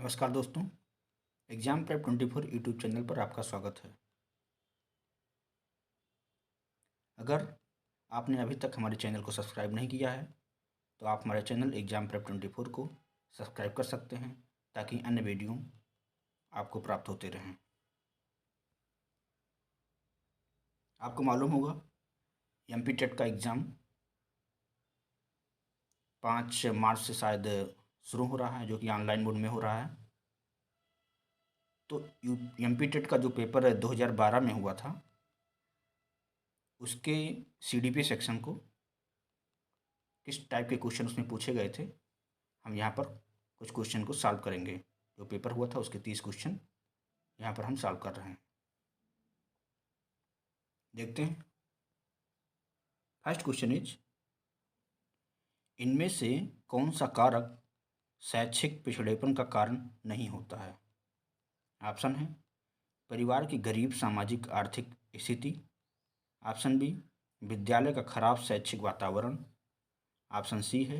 नमस्कार दोस्तों, exam prep 24 YouTube channel पर आपका स्वागत है। अगर आपने अभी तक हमारे चैनल को सब्सक्राइब नहीं किया है तो आप हमारे चैनल एग्जाम प्रेप 24 को सब्सक्राइब कर सकते हैं ताकि अन्य वीडियो आपको प्राप्त होते रहें। आपको मालूम होगा एमपी टेट का एग्ज़ाम 5 मार्च से शायद शुरू हो रहा है, जो कि ऑनलाइन मोड में हो रहा है। तो एमपी टेट का जो पेपर 2012 में हुआ था, उसके सीडीपी सेक्शन को किस टाइप के क्वेश्चन उसमें पूछे गए थे, हम यहाँ पर कुछ क्वेश्चन को सॉल्व करेंगे। जो पेपर हुआ था उसके 30 क्वेश्चन यहाँ पर हम सॉल्व कर रहे हैं। देखते हैं। फर्स्ट क्वेश्चन इज, इनमें से कौन सा कारक शैक्षिक पिछड़ेपन का कारण नहीं होता है? ऑप्शन है परिवार की गरीब सामाजिक आर्थिक स्थिति, ऑप्शन बी विद्यालय का खराब शैक्षिक वातावरण, ऑप्शन सी है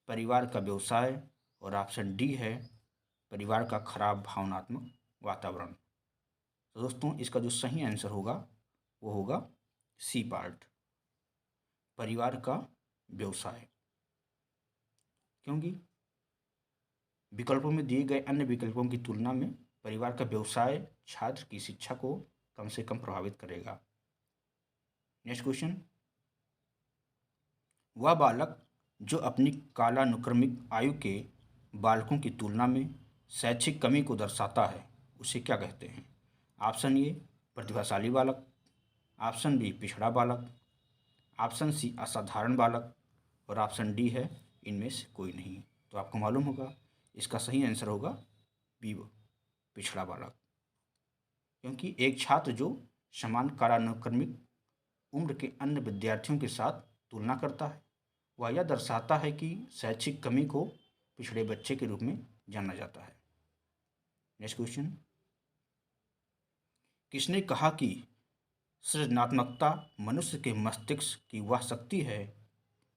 परिवार का व्यवसाय, और ऑप्शन डी है परिवार का खराब भावनात्मक वातावरण। तो दोस्तों, इसका जो सही आंसर होगा वो होगा सी पार्ट, परिवार का व्यवसाय। क्योंकि विकल्पों में दिए गए अन्य विकल्पों की तुलना में परिवार का व्यवसाय छात्र की शिक्षा को कम से कम प्रभावित करेगा। नेक्स्ट क्वेश्चन, वह बालक जो अपनी कालानुक्रमिक आयु के बालकों की तुलना में शैक्षिक कमी को दर्शाता है उसे क्या कहते हैं? ऑप्शन ए प्रतिभाशाली बालक, ऑप्शन बी पिछड़ा बालक, ऑप्शन सी असाधारण बालक, और ऑप्शन डी है इनमें से कोई नहीं। तो आपको मालूम होगा इसका सही आंसर होगा बी, पिछड़ा बालक। क्योंकि एक छात्र जो समान कालानुक्रमिक उम्र के अन्य विद्यार्थियों के साथ तुलना करता है, वह यह दर्शाता है कि शैक्षिक कमी को पिछड़े बच्चे के रूप में जाना जाता है। नेक्स्ट क्वेश्चन, किसने कहा कि सृजनात्मकता मनुष्य के मस्तिष्क की वह शक्ति है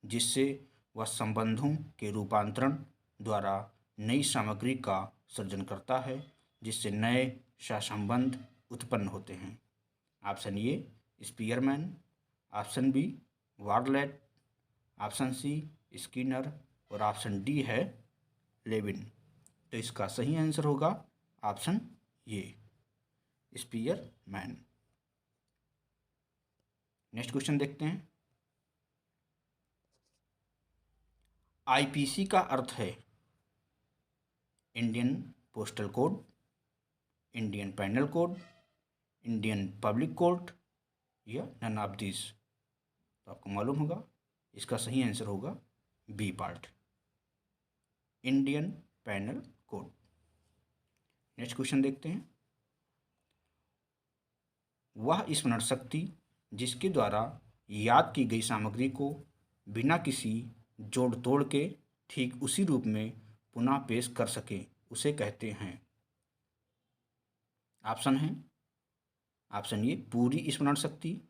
जिससे वह संबंधों के रूपांतरण द्वारा नई सामग्री का सृजन करता है, जिससे नए सहसंबंध उत्पन्न होते हैं? Option A Spearman, option B Varlet, option C Skinner, और ऑप्शन डी है लेविन। तो इसका सही आंसर होगा option A Spearman. Next question देखते हैं। आईपीसी का अर्थ है Indian postal code, Indian penal code, Indian public code, या नन ऑफ दिस। तो आपको मालूम होगा इसका सही आंसर होगा B part, Indian penal code. Next question देखते हैं। वह स्मरण शक्ति जिसके द्वारा याद की गई सामग्री को बिना किसी जोड़ तोड़ के ठीक उसी रूप में पुनः पेश कर सके उसे कहते हैं? ऑप्शन है ऑप्शन ए पूरी स्मरण शक्ति,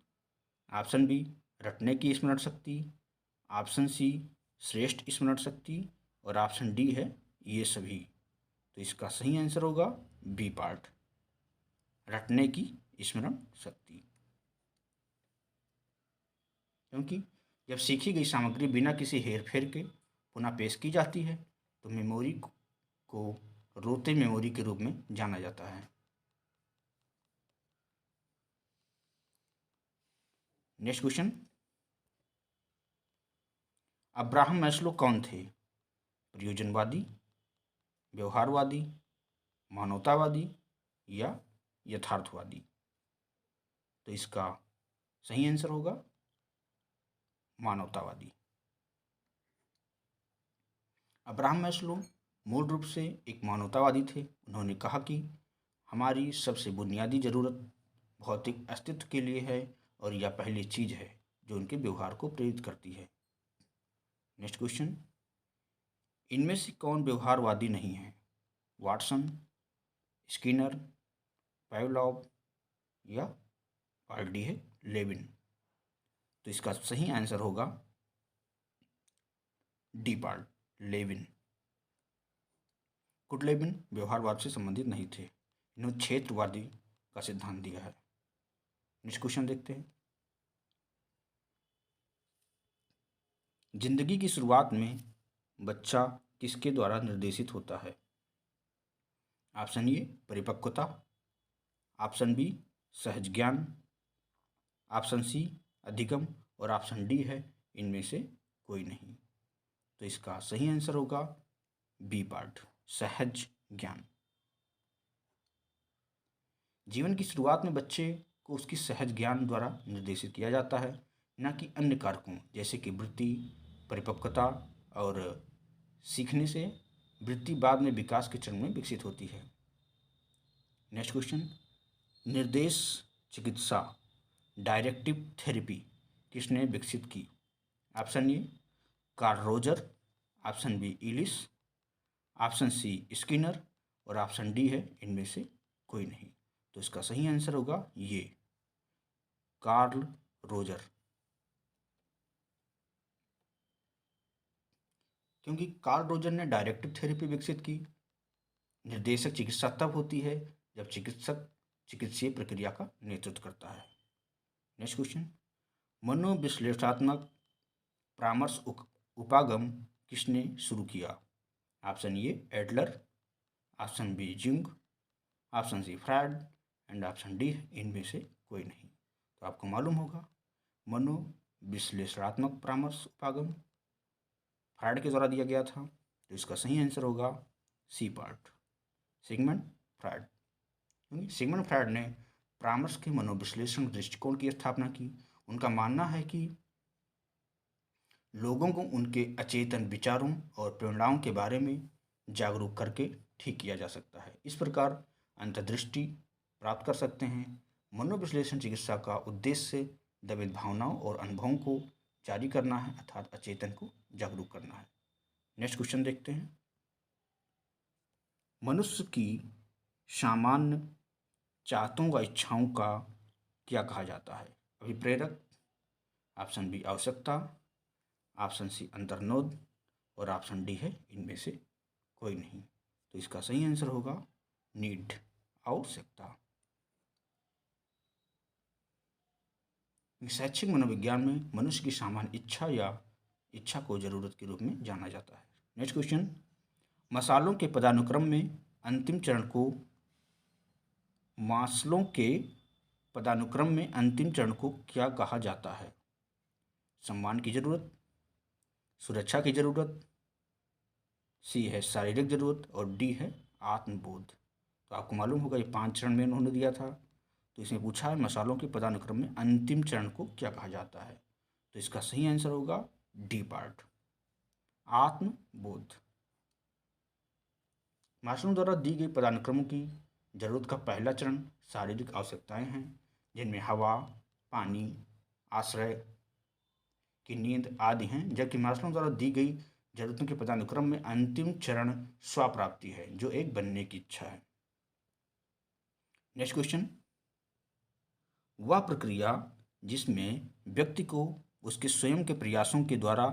ऑप्शन बी रटने की स्मरण शक्ति, ऑप्शन सी श्रेष्ठ स्मरण शक्ति, और ऑप्शन डी है ये सभी। तो इसका सही आंसर होगा बी पार्ट, रटने की स्मरण शक्ति। क्योंकि जब सीखी गई सामग्री बिना किसी हेरफेर के पुनः पेश की जाती है तो मेमोरी को रोते मेमोरी के रूप में जाना जाता है। नेक्स्ट क्वेश्चन, अब्राहम मैस्लो कौन थे? प्रयोजनवादी, व्यवहारवादी, मानवतावादी, या यथार्थवादी? तो इसका सही आंसर होगा मानवतावादी। अब्राहम मैस्लो मूल रूप से एक मानवतावादी थे। उन्होंने कहा कि हमारी सबसे बुनियादी ज़रूरत भौतिक अस्तित्व के लिए है और यह पहली चीज़ है जो उनके व्यवहार को प्रेरित करती है। नेक्स्ट क्वेश्चन, इनमें से कौन व्यवहारवादी नहीं है? वाटसन, स्किनर, पैवलॉव, या पार्ट डी है लेविन। तो इसका सही आंसर होगा डी पार्ट लेविन। कुटलेबिन व्यवहारवाद से संबंधित नहीं थे। इन्होंने क्षेत्रवादी का सिद्धांत दिया है। नेक्स्ट क्वेश्चन देखते हैं। जिंदगी की शुरुआत में बच्चा किसके द्वारा निर्देशित होता है? ऑप्शन ए परिपक्वता, ऑप्शन बी सहज ज्ञान, ऑप्शन सी अधिगम और ऑप्शन डी है इनमें से कोई नहीं। तो इसका सही आंसर होगा बी पार्ट, सहज ज्ञान। जीवन की शुरुआत में बच्चे को उसकी सहज ज्ञान द्वारा निर्देशित किया जाता है, न कि अन्य कारकों जैसे कि वृत्ति, परिपक्वता और सीखने से वृत्ति बाद में विकास के चरण में विकसित होती है। नेक्स्ट क्वेश्चन, निर्देश चिकित्सा डायरेक्टिव थेरेपी किसने विकसित की? Option A Carl Roger, option B Ellis, option C Skinner और ऑप्शन डी है इनमें से कोई नहीं। तो इसका सही आंसर होगा ये कार्ल रोजर। क्योंकि कार्ल रोजर ने डायरेक्टिव थेरेपी विकसित की। निर्देशक चिकित्सा तब होती है जब चिकित्सक चिकित्सीय प्रक्रिया का नेतृत्व करता है। नेक्स्ट क्वेश्चन, मनोविश्लेषणात्मक परामर्श उपागम किसने शुरू किया? Option A Adler, option B Jung, option C Freud and option D इनमें से कोई नहीं। तो आपको मालूम होगा मनोविश्लेषणात्मक परामर्श उपागम फ्रायड के द्वारा दिया गया था। तो इसका सही आंसर होगा सी पार्ट, सिगमंड फ्रायड। क्योंकि सिगमंड फ्रायड ने परामर्श के मनोविश्लेषण दृष्टिकोण की स्थापना की। उनका मानना है कि लोगों को उनके अचेतन विचारों और प्रेरणाओं के बारे में जागरूक करके ठीक किया जा सकता है। इस प्रकार अंतर्दृष्टि प्राप्त कर सकते हैं। मनोविश्लेषण चिकित्सा का उद्देश्य दबित भावनाओं और अनुभवों को जारी करना है, अर्थात अचेतन को जागरूक करना है। नेक्स्ट क्वेश्चन देखते हैं। मनुष्य की सामान्य चाहतों व इच्छाओं का क्या कहा जाता है? अभिप्रेरक, ऑप्शन बी आवश्यकता, ऑप्शन सी अंतर्नोद और ऑप्शन डी है इनमें से कोई नहीं। तो इसका सही आंसर होगा नीड, आवश्यकता। शैक्षिक मनोविज्ञान में मनुष्य की सामान्य इच्छा या इच्छा को जरूरत के रूप में जाना जाता है। नेक्स्ट क्वेश्चन, मसालों के पदानुक्रम में अंतिम चरण को मास्लो के पदानुक्रम में अंतिम चरण को क्या कहा जाता है? सम्मान की जरूरत, सुरक्षा की जरूरत, सी है शारीरिक जरूरत और डी है आत्मबोध। तो आपको मालूम होगा ये 5 चरण में उन्होंने दिया था। तो इसमें पूछा है मसालों के पदानुक्रम में अंतिम चरण को क्या कहा जाता है? तो इसका सही आंसर होगा डी पार्ट, आत्मबोध। मास्लो द्वारा दी गई पदानुक्रमों की जरूरत का पहला चरण शारीरिक आवश्यकताएं हैं, जिनमें हवा, पानी, आश्रय की नींद आदि हैं। जबकि मास्लो द्वारा दी गई जरूरतों के पदानुक्रम में अंतिम चरण स्वप्राप्ति है, जो एक बनने की इच्छा है। नेक्स्ट क्वेश्चन, वह प्रक्रिया जिसमें व्यक्ति को उसके स्वयं के प्रयासों के द्वारा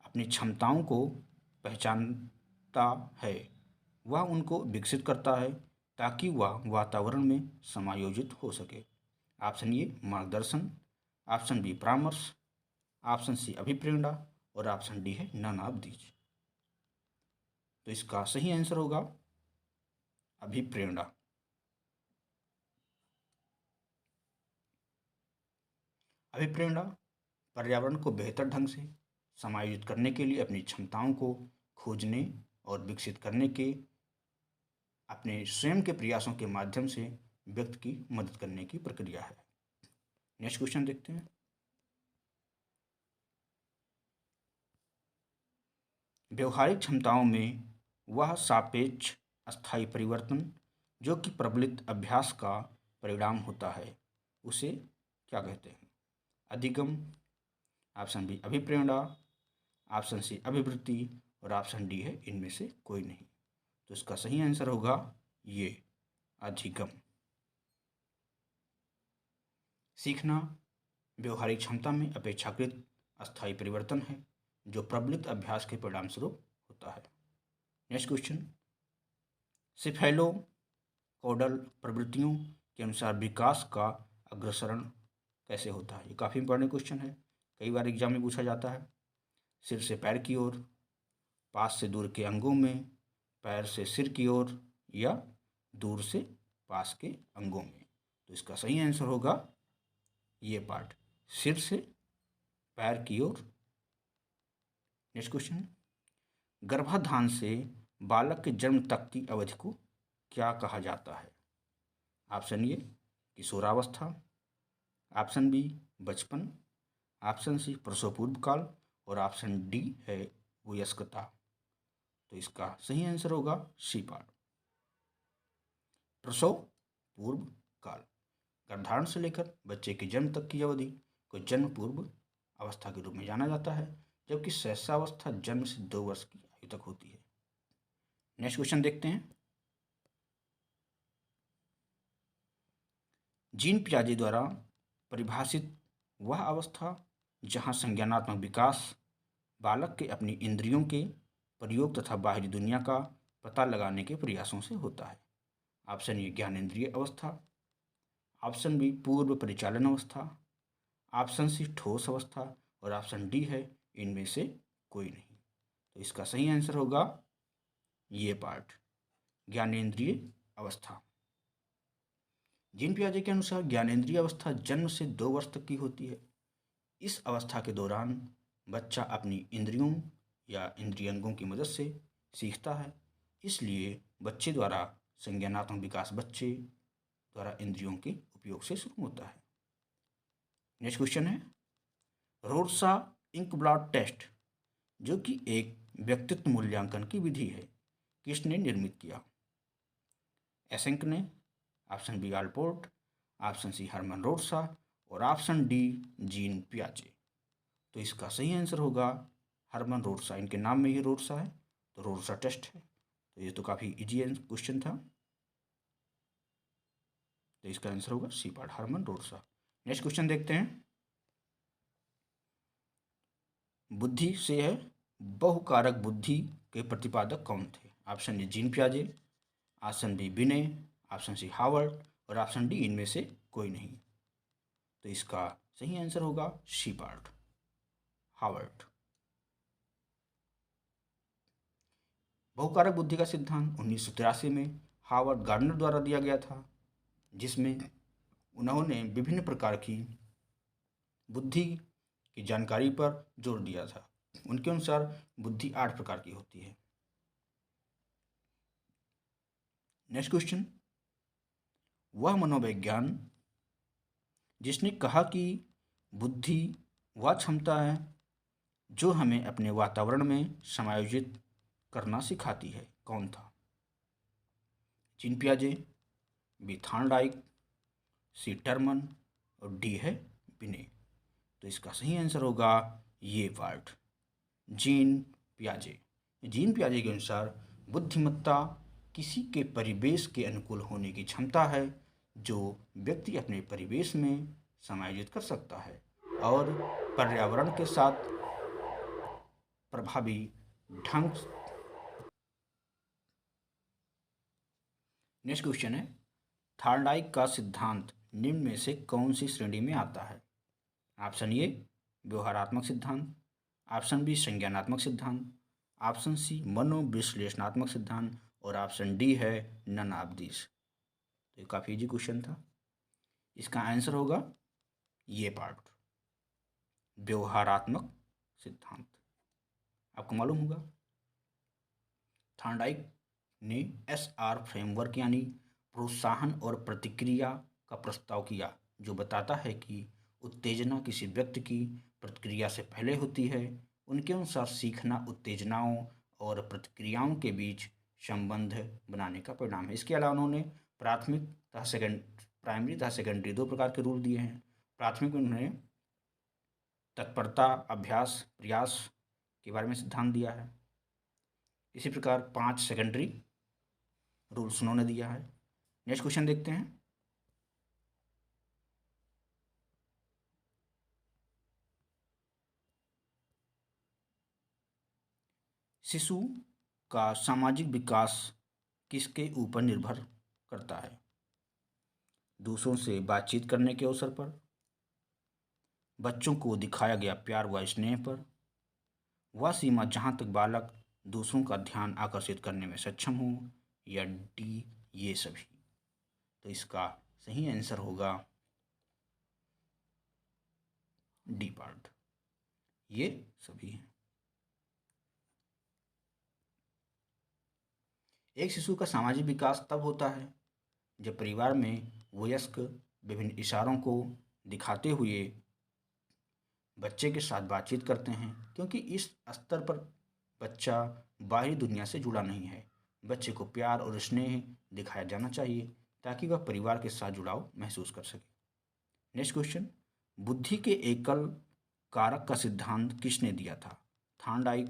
अपनी क्षमताओं को पहचानता है, वह उनको विकसित करता है ताकि वह वातावरण में समायोजित हो सके। ऑप्शन ए मार्गदर्शन, ऑप्शन बी परामर्श, ऑप्शन सी अभिप्रेरणा और ऑप्शन डी है नन ऑफ दीज। तो इसका सही आंसर होगा अभिप्रेरणा। अभिप्रेरणा पर्यावरण को बेहतर ढंग से समायोजित करने के लिए अपनी क्षमताओं को खोजने और विकसित करने के अपने स्वयं के प्रयासों के माध्यम से व्यक्ति की मदद करने की प्रक्रिया है। नेक्स्ट क्वेश्चन देखते हैं। व्यवहारिक क्षमताओं में वह सापेक्ष अस्थायी परिवर्तन जो कि प्रबलित अभ्यास का परिणाम होता है, उसे क्या कहते हैं? अधिगम, ऑप्शन बी अभिप्रेरणा, ऑप्शन सी अभिवृत्ति और ऑप्शन डी है इनमें से कोई नहीं। तो इसका सही आंसर होगा ये अधिगम। सीखना व्यवहारिक क्षमता में अपेक्षाकृत अस्थायी परिवर्तन है जो प्रबलित अभ्यास के परिणाम स्वरूप होता है। नेक्स्ट क्वेश्चन, सिफेलो कोडल प्रवृत्तियों के अनुसार विकास का अग्रसरण कैसे होता है? ये काफ़ी इंपॉर्टेंट क्वेश्चन है, कई बार एग्जाम में पूछा जाता है। सिर से पैर की ओर, पास से दूर के अंगों में, पैर से सिर की ओर, या दूर से पास के अंगों में। तो इसका सही आंसर होगा ये पार्ट, सिर से पैर की ओर। नेक्स्ट क्वेश्चन, गर्भाधान से बालक के जन्म तक की अवधि को क्या कहा जाता है? ऑप्शन ए किशोरावस्था, ऑप्शन बी बचपन, ऑप्शन सी प्रसव पूर्व काल, और ऑप्शन डी है वयस्कता। तो इसका सही आंसर होगा सी पार्ट, प्रसव पूर्व काल। गर्भाधारण से लेकर बच्चे के जन्म तक की अवधि को जन्म पूर्व अवस्था के रूप में जाना जाता है, जबकि शैशवावस्था जन्म से 2 वर्ष की आयु तक होती है। नेक्स्ट क्वेश्चन देखते हैं, जीन पियाजे द्वारा परिभाषित वह अवस्था जहां संज्ञानात्मक विकास बालक के अपनी इंद्रियों के प्रयोग तथा बाहरी दुनिया का पता लगाने के प्रयासों से होता है। ऑप्शन ए ज्ञानेंद्रिय अवस्था, ऑप्शन बी पूर्व परिचालन अवस्था, ऑप्शन सी ठोस अवस्था, और ऑप्शन डी है इनमें से कोई नहीं। तो इसका सही आंसर होगा ये पार्ट, ज्ञानेंद्रिय अवस्था। जीन पियाजे के अनुसार ज्ञानेंद्रिय अवस्था जन्म से 2 वर्ष तक की होती है। इस अवस्था के दौरान बच्चा अपनी इंद्रियों या इंद्रियंगों की मदद से सीखता है, इसलिए बच्चे द्वारा संज्ञानात्मक विकास बच्चे द्वारा इंद्रियों के उपयोग से शुरू होता है। नेक्स्ट क्वेश्चन है, रोड्सा इंकब्लॉट टेस्ट, जो कि एक व्यक्तित्व मूल्यांकन की विधि है, किसने निर्मित किया? एसेंक ने, option B Allport, option C Hermann Rorschach, और ऑप्शन डी जीन पियाजे। तो इसका सही आंसर होगा हरमन रोड्सा, इनके नाम में ही रोड्सा है, तो रोड्सा टेस्ट है। तो ये तो काफ़ी इजी क्वेश्चन था, तो इसका आंसर होगा C part, Hermann Rorschach. Next question देखते हैं, बुद्धि से है बहुकारक बुद्धि के प्रतिपादक कौन थे? ऑप्शन ए जीन पियाजे, option B Binet, option C Howard, और ऑप्शन डी इनमें से कोई नहीं। तो इसका सही आंसर होगा सी पार्ट, हावर्ड। बहुकारक बुद्धि का सिद्धांत 1983 में हावर्ड गार्डनर द्वारा दिया गया था, जिसमें उन्होंने विभिन्न प्रकार की बुद्धि की जानकारी पर जोर दिया था। उनके अनुसार बुद्धि 8 प्रकार की होती है। नेक्स्ट क्वेश्चन, वह मनोविज्ञान जिसने कहा कि बुद्धि वह क्षमता है जो हमें अपने वातावरण में समायोजित करना सिखाती है, कौन था? जीन पियाजे, बी थॉर्नडाइक, सी टर्मन, और डी है बिने। तो इसका सही आंसर होगा ये पार्ट, जीन पियाजे। जीन पियाजे के अनुसार बुद्धिमत्ता किसी के परिवेश के अनुकूल होने की क्षमता है जो व्यक्ति अपने परिवेश में समायोजित कर सकता है और पर्यावरण के साथ प्रभावी ढंग। नेक्स्ट क्वेश्चन है, थॉर्नडाइक का सिद्धांत निम्न में से कौन सी श्रेणी में आता है? ऑप्शन ए व्यवहारात्मक सिद्धांत, ऑप्शन बी संज्ञानात्मक सिद्धांत, ऑप्शन सी मनोविश्लेषणात्मक सिद्धांत, और ऑप्शन डी है नन ऑफ दिस। तो ये काफ़ी इजी क्वेश्चन था, इसका आंसर होगा ये पार्ट, व्यवहारात्मक सिद्धांत। आपको मालूम होगा थॉर्नडाइक ने SR फ्रेमवर्क यानी प्रोत्साहन और प्रतिक्रिया का प्रस्ताव किया, जो बताता है कि उत्तेजना किसी व्यक्ति की प्रतिक्रिया से पहले होती है। उनके अनुसार सीखना उत्तेजनाओं और प्रतिक्रियाओं के बीच संबंध बनाने का परिणाम है। इसके अलावा उन्होंने प्राथमिक तथा प्राइमरी तथा सेकेंडरी 2 प्रकार के रूल दिए हैं। प्राथमिक में उन्होंने तत्परता, अभ्यास, प्रयास के बारे में सिद्धांत दिया है। इसी प्रकार 5 सेकेंडरी रूल्स उन्होंने दिया है। नेक्स्ट क्वेश्चन देखते हैं, शिशु का सामाजिक विकास किसके ऊपर निर्भर करता है? दूसरों से बातचीत करने के अवसर पर, बच्चों को दिखाया गया प्यार व स्नेह पर, वह सीमा जहाँ तक बालक दूसरों का ध्यान आकर्षित करने में सक्षम हो, या डी ये सभी। तो इसका सही आंसर होगा डी पार्ट, ये सभी हैं। एक शिशु का सामाजिक विकास तब होता है जब परिवार में वयस्क विभिन्न इशारों को दिखाते हुए बच्चे के साथ बातचीत करते हैं, क्योंकि इस स्तर पर बच्चा बाहरी दुनिया से जुड़ा नहीं है। बच्चे को प्यार और स्नेह दिखाया जाना चाहिए ताकि वह परिवार के साथ जुड़ाव महसूस कर सके। नेक्स्ट क्वेश्चन, बुद्धि के एकल कारक का सिद्धांत किसने दिया था? थॉर्नडाइक,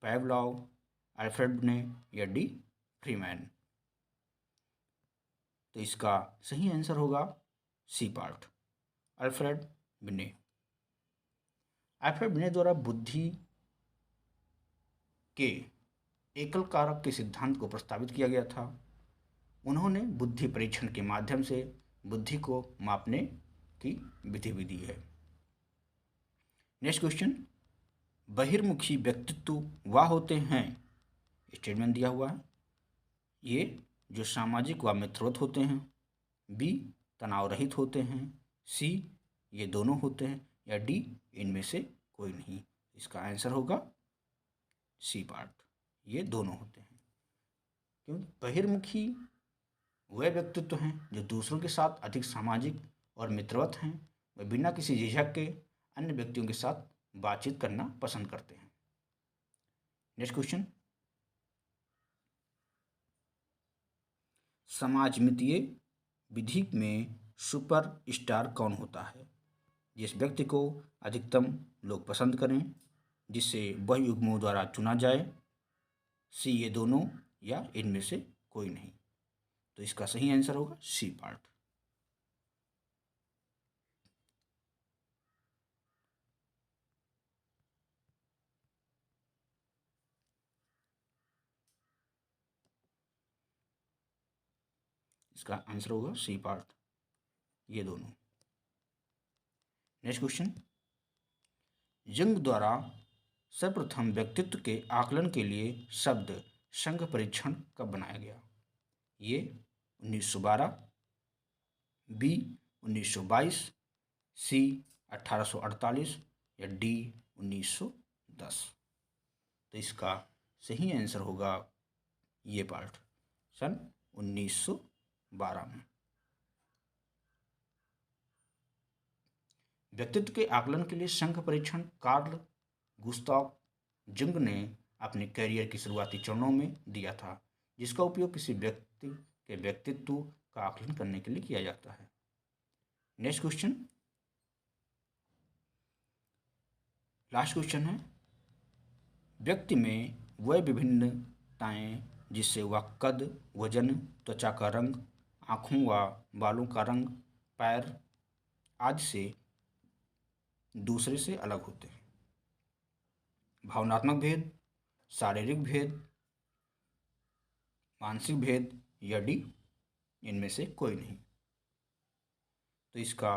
पैवलॉव, अल्फ्रेड बिने, या डी फ्रीमैन। तो इसका सही आंसर होगा सी पार्ट, अल्फ्रेड बिने। अल्फ्रेड बिने द्वारा बुद्धि के एकल कारक के सिद्धांत को प्रस्तावित किया गया था। उन्होंने बुद्धि परीक्षण के माध्यम से बुद्धि को मापने की विधि भी दी है। नेक्स्ट क्वेश्चन, बहिर्मुखी व्यक्तित्व वह होते हैं, स्टेटमेंट दिया हुआ है, ये जो सामाजिक व मित्रवत होते हैं, बी तनाव रहित होते हैं, सी ये दोनों होते हैं, या डी इनमें से कोई नहीं। इसका आंसर होगा सी पार्ट, ये दोनों होते हैं। क्योंकि बहिर्मुखी वह व्यक्तित्व हैं जो दूसरों के साथ अधिक सामाजिक और मित्रवत हैं, वे बिना किसी झिझक के अन्य व्यक्तियों के साथ बातचीत करना पसंद करते हैं। नेक्स्ट क्वेश्चन, समाजमितीय विधि में सुपर स्टार कौन होता है? जिस व्यक्ति को अधिकतम लोग पसंद करें, जिससे वह युग्मों द्वारा चुना जाए, सी ये दोनों, या इनमें से कोई नहीं। तो इसका सही आंसर होगा सी पार्ट। इसका आंसर होगा सी पार्ट, ये दोनों। नेक्स्ट क्वेश्चन, यंग द्वारा सर्वप्रथम व्यक्तित्व के आकलन के लिए शब्द संघ परीक्षण कब बनाया गया? ये 1912, बी 1922, सी 1848, या डी 1910। तो इसका सही आंसर होगा ये पार्ट, सन 1912 में। व्यक्तित्व के आकलन के लिए संघ परीक्षण कार्ल गुस्ताव जंग ने अपने करियर की शुरुआती चरणों में दिया था, जिसका उपयोग किसी व्यक्ति के व्यक्तित्व का आकलन करने के लिए किया जाता है। नेक्स्ट क्वेश्चन, लास्ट क्वेश्चन है, व्यक्ति में वह विभिन्नताएं जिससे वह कद, वजन, त्वचा का रंग, आँखों व बालों का रंग, पैर आदि से दूसरे से अलग होते हैं। भावनात्मक भेद, शारीरिक भेद, मानसिक भेद, या डी इनमें से कोई नहीं। तो इसका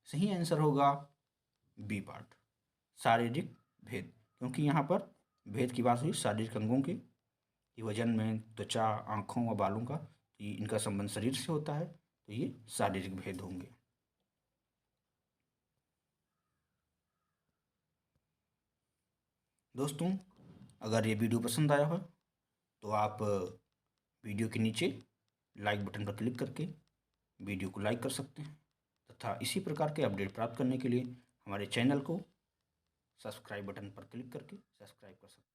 सही आंसर होगा बी पार्ट, शारीरिक भेद, क्योंकि यहाँ पर भेद की बात हुई शारीरिक अंगों के, वजन में त्वचा, आँखों व बालों का, तो इनका संबंध शरीर से होता है, तो ये शारीरिक भेद होंगे। दोस्तों, अगर ये वीडियो पसंद आया हो तो आप वीडियो के नीचे लाइक बटन पर क्लिक करके वीडियो को लाइक कर सकते हैं, तथा इसी प्रकार के अपडेट प्राप्त करने के लिए हमारे चैनल को सब्सक्राइब बटन पर क्लिक करके सब्सक्राइब कर सकते हैं।